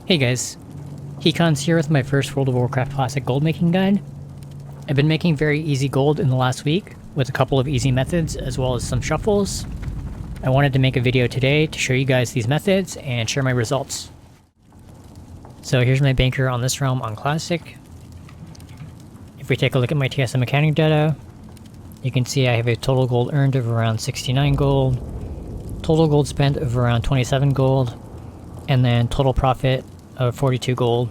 Hey guys, Hecon's here with my first World of Warcraft Classic gold making guide. I've been making very easy gold in the last week, with a couple of easy methods as well as some shuffles. I wanted to make a video today to show you guys these methods and share my results. So here's my banker on this realm on Classic. If we take a look at my TSM accounting data, you can see I have a total gold earned of around 69 gold, total gold spent of around 27 gold, and then total profit of 42 gold,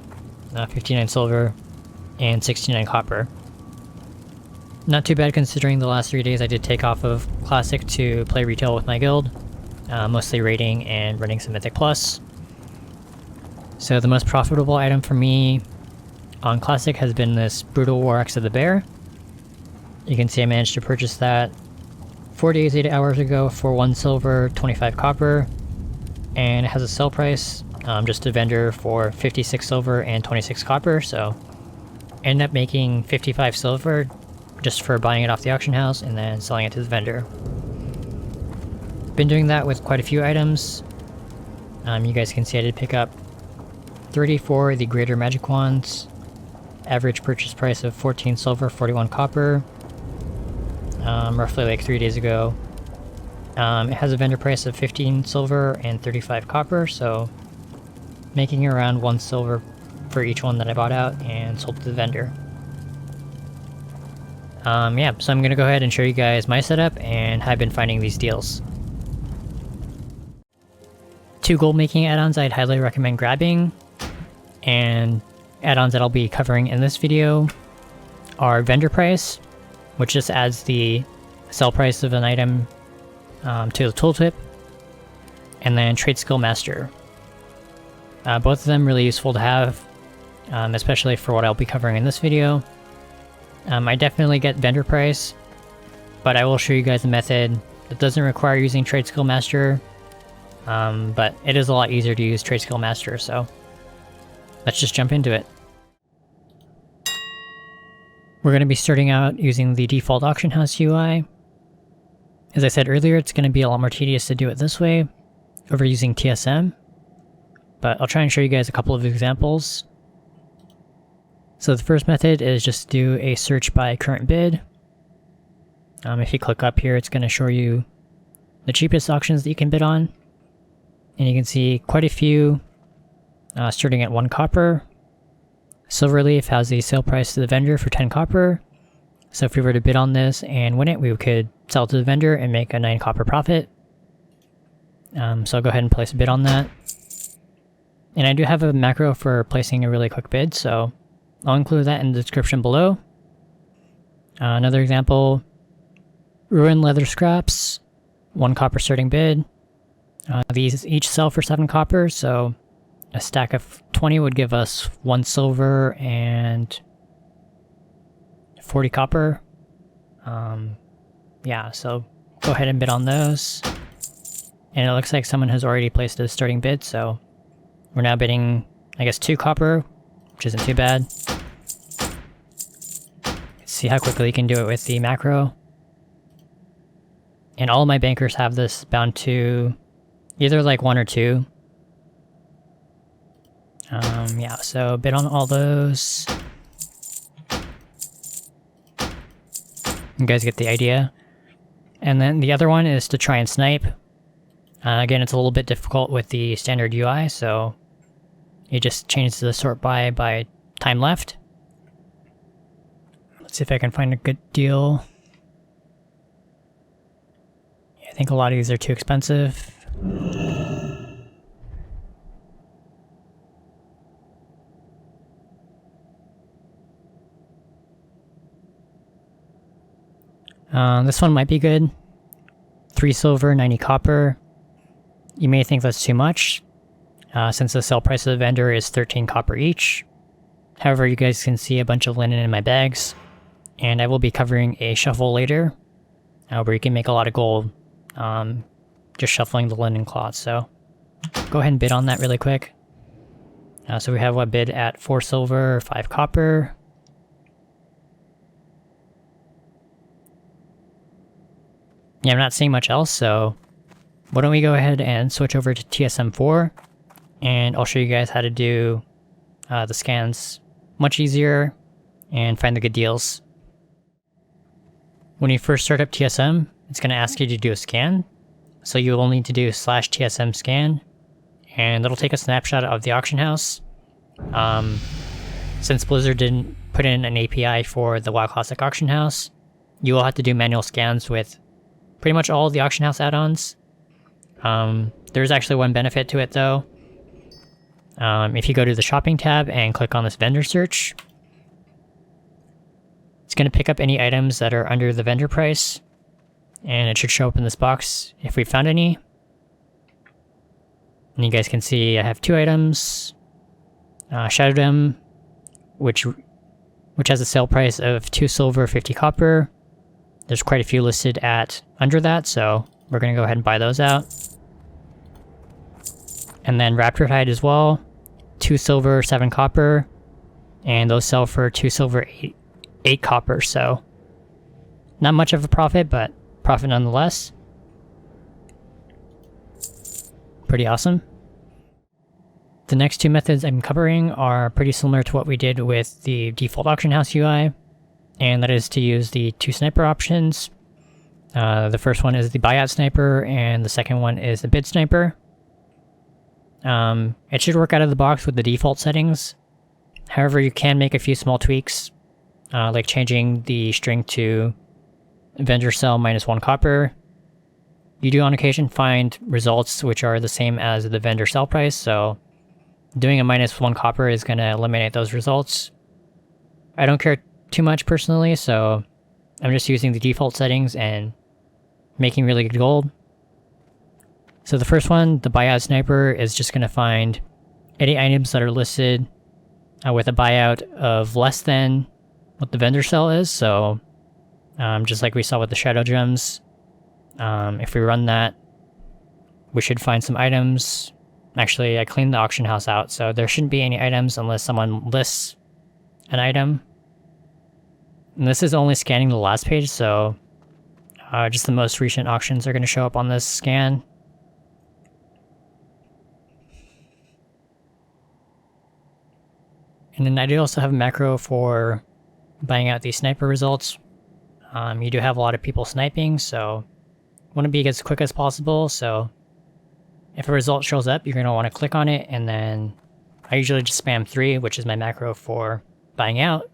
59 silver, and 69 copper. Not too bad considering the last 3 days I did take off of Classic to play retail with my guild, mostly raiding and running some Mythic Plus. So the most profitable item for me on Classic has been this Brutal War Axe of the Bear. You can see I managed to purchase that 4 days, 8 hours ago for 1 silver, 25 copper, and it has a sell price, just a vendor, for 56 silver and 26 copper, so I ended up making 55 silver just for buying it off the auction house and then selling it to the vendor. Been doing that with quite a few items. You guys can see I did pick up 34 of the greater magic wands, average purchase price of 14 silver, 41 copper, roughly like 3 days ago. It has a vendor price of 15 silver and 35 copper, so making around 1 silver for each one that I bought out and sold to the vendor. Yeah, so I'm gonna go ahead and show you guys my setup and how I've been finding these deals. 2 gold making add-ons I'd highly recommend grabbing, and add-ons that I'll be covering in this video are vendor price, which just adds the sell price of an item to the tooltip, and then TradeSkillMaster. Both of them really useful to have, especially for what I'll be covering in this video. I definitely get vendor price, but I will show you guys a method that doesn't require using TradeSkillMaster, but it is a lot easier to use TradeSkillMaster, so let's just jump into it. We're going to be starting out using the default auction house UI. As I said earlier, it's going to be a lot more tedious to do it this way over using TSM, but I'll try and show you guys a couple of examples. So the first method is just do a search by current bid. If you click up here, it's going to show you the cheapest auctions that you can bid on, and you can see quite a few starting at 1 copper. Silverleaf has a sale price to the vendor for 10 copper, so if we were to bid on this and win it, we could sell to the vendor and make a 9 copper profit. So I'll go ahead and place a bid on that. And I do have a macro for placing a really quick bid, so I'll include that in the description below. Another example, Ruined Leather Scraps, 1 copper starting bid. These each sell for 7 copper, so a stack of 20 would give us 1 silver and 40 copper. Yeah, so go ahead and bid on those. And it looks like someone has already placed a starting bid, so we're now bidding, I guess, 2 copper, which isn't too bad. Let's see how quickly you can do it with the macro. And all of my bankers have this bound to either like 1 or 2. Yeah, so bid on all those. You guys get the idea. And then the other one is to try and snipe. Again, it's a little bit difficult with the standard UI, so you just change the sort by time left. Let's see if I can find a good deal. Yeah, I think a lot of these are too expensive. This one might be good. 3 silver, 90 copper. You may think that's too much, since the sell price of the vendor is 13 copper each. However, you guys can see a bunch of linen in my bags, and I will be covering a shuffle later, where you can make a lot of gold, just shuffling the linen cloth, so go ahead and bid on that really quick. So we have a bid at 4 silver, 5 copper. Yeah, I'm not seeing much else, so why don't we go ahead and switch over to TSM4 and I'll show you guys how to do the scans much easier and find the good deals. When you first start up TSM, it's going to ask you to do a scan. So you will need to do /TSMScan, and that'll take a snapshot of the auction house. Since Blizzard didn't put in an API for the WoW Classic auction house, you will have to do manual scans with pretty much all of the auction house add-ons. There's actually one benefit to it though. If you go to the shopping tab and click on this vendor search, it's going to pick up any items that are under the vendor price, and it should show up in this box if we found any. And you guys can see I have 2 items. Shadow Gem, which has a sale price of 2 silver, 50 copper. There's quite a few listed at under that, so we're going to go ahead and buy those out. And then Raptor Hide as well, 2 silver, 7 copper, and those sell for 2 silver, 8 copper, so not much of a profit, but profit nonetheless. Pretty awesome. The next 2 methods I'm covering are pretty similar to what we did with the default auction house UI, and that is to use the 2 sniper options. The first one is the buyout sniper, and the second one is the bid sniper. It should work out of the box with the default settings. However, you can make a few small tweaks, like changing the string to vendor sell -1 copper. You do on occasion find results which are the same as the vendor sell price, so doing a -1 copper is going to eliminate those results. I don't care too much personally, so I'm just using the default settings and making really good gold. So the first one, the buyout sniper, is just going to find any items that are listed with a buyout of less than what the vendor sell is, so just like we saw with the shadow gems, if we run that, we should find some items. Actually, I cleaned the auction house out, so there shouldn't be any items unless someone lists an item. And this is only scanning the last page, so just the most recent auctions are going to show up on this scan. And then I do also have a macro for buying out these sniper results. You do have a lot of people sniping, so want to be as quick as possible, so if a result shows up, you're going to want to click on it, and then I usually just spam 3, which is my macro for buying out.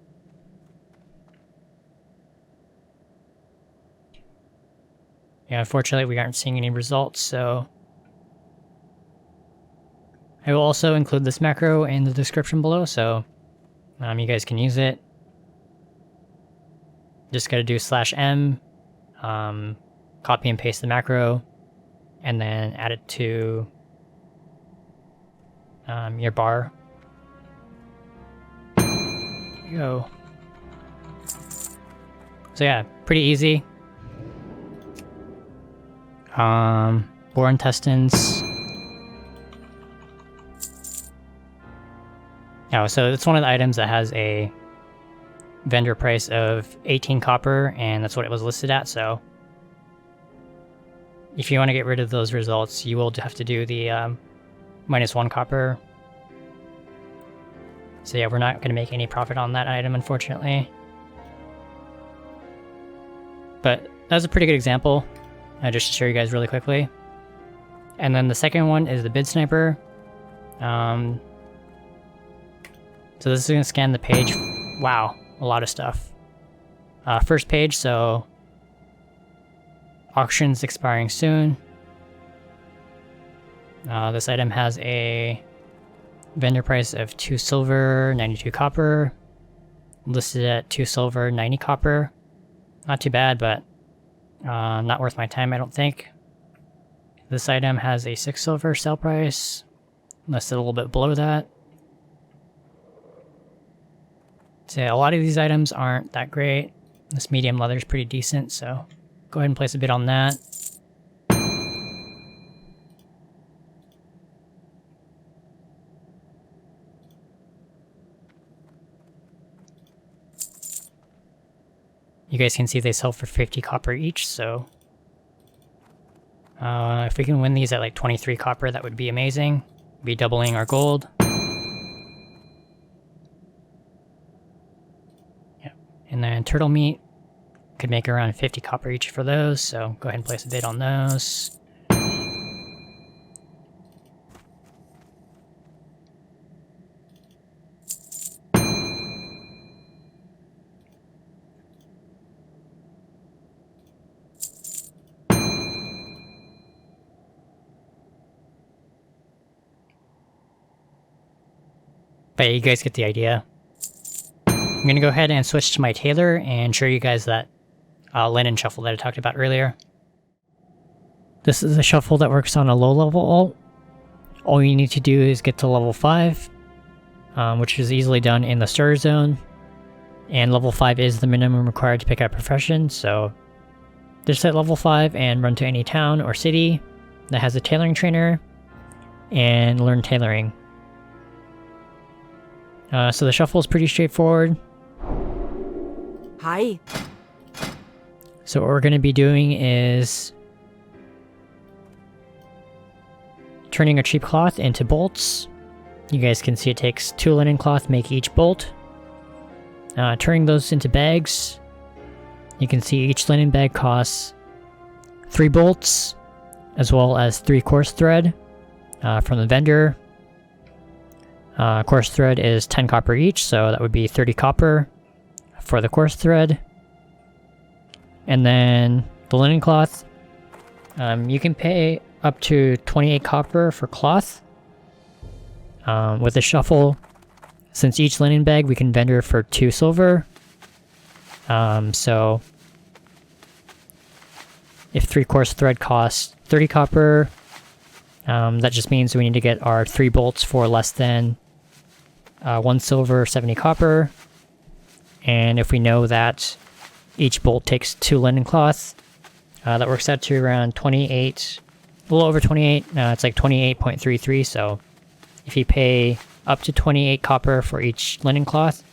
Yeah, unfortunately we aren't seeing any results, so I will also include this macro in the description below, so you guys can use it. Just gotta do /m, copy and paste the macro, and then add it to your bar. There you go. So yeah, pretty easy. Boar intestines. Oh, so it's one of the items that has a vendor price of 18 copper, and that's what it was listed at, so if you want to get rid of those results, you will have to do the -1 copper. So yeah, we're not going to make any profit on that item, unfortunately. But that was a pretty good example, just to show you guys really quickly. And then the second one is the bid sniper. So this is going to scan the page. Wow, a lot of stuff. First page, so auctions expiring soon. This item has a vendor price of 2 silver, 92 copper. Listed at 2 silver, 90 copper. Not too bad, but not worth my time, I don't think. This item has a 6 silver sale price. Listed a little bit below that. So yeah, a lot of these items aren't that great. This medium leather is pretty decent, so go ahead and place a bid on that. You guys can see they sell for 50 copper each, so if we can win these at like 23 copper, that would be amazing. Be doubling our gold. Yep. And then turtle meat. Could make around 50 copper each for those, so go ahead and place a bid on those. But yeah, you guys get the idea. I'm gonna go ahead and switch to my tailor and show you guys that linen shuffle that I talked about earlier. This is a shuffle that works on a low level alt. All you need to do is get to level 5, which is easily done in the starter zone. And level 5 is the minimum required to pick up profession, so just hit level 5 and run to any town or city that has a tailoring trainer and learn tailoring. So the shuffle is pretty straightforward. Hi. So what we're going to be doing is turning a cheap cloth into bolts. You guys can see it takes 2 linen cloth to make each bolt. Turning those into bags. You can see each linen bag costs 3 bolts, as well as 3 coarse thread from the vendor. Coarse thread is 10 copper each, so that would be 30 copper for the coarse thread. And then the linen cloth, you can pay up to 28 copper for cloth. With the shuffle, since each linen bag we can vendor for 2 silver. So if 3 coarse thread costs 30 copper, that just means we need to get our 3 bolts for less than 1 silver, 70 copper. And if we know that each bolt takes 2 linen cloth, that works out to around 28, a little over 28, it's like 28.33, so if you pay up to 28 copper for each linen cloth,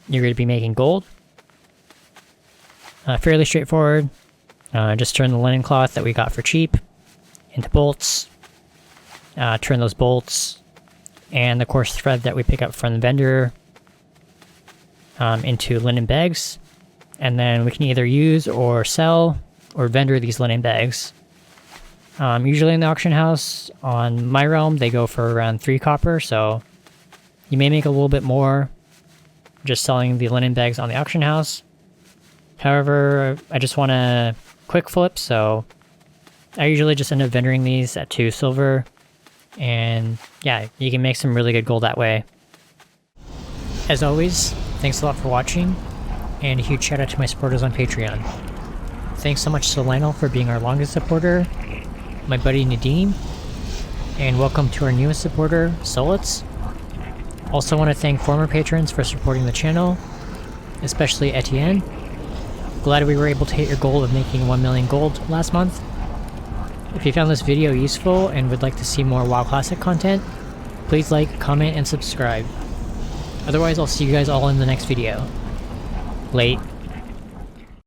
you're going to be making gold. Fairly straightforward. Just turn the linen cloth that we got for cheap into bolts, turn those bolts and the coarse thread that we pick up from the vendor into linen bags, and then we can either use or sell or vendor these linen bags. Usually in the auction house on my realm they go for around 3 copper, so you may make a little bit more just selling the linen bags on the auction house. However, I just want to quick flip, so I usually just end up vendoring these at 2 silver, and yeah, you can make some really good gold that way. As always, thanks a lot for watching, and a huge shout out to my supporters on Patreon. Thanks so much to Lionel for being our longest supporter, my buddy Nadim, and welcome to our newest supporter, Solitz. Also want to thank former patrons for supporting the channel, especially Etienne. Glad we were able to hit your goal of making 1 million gold last month. If you found this video useful and would like to see more WoW Classic content, please like, comment, and subscribe. Otherwise, I'll see you guys all in the next video. Late.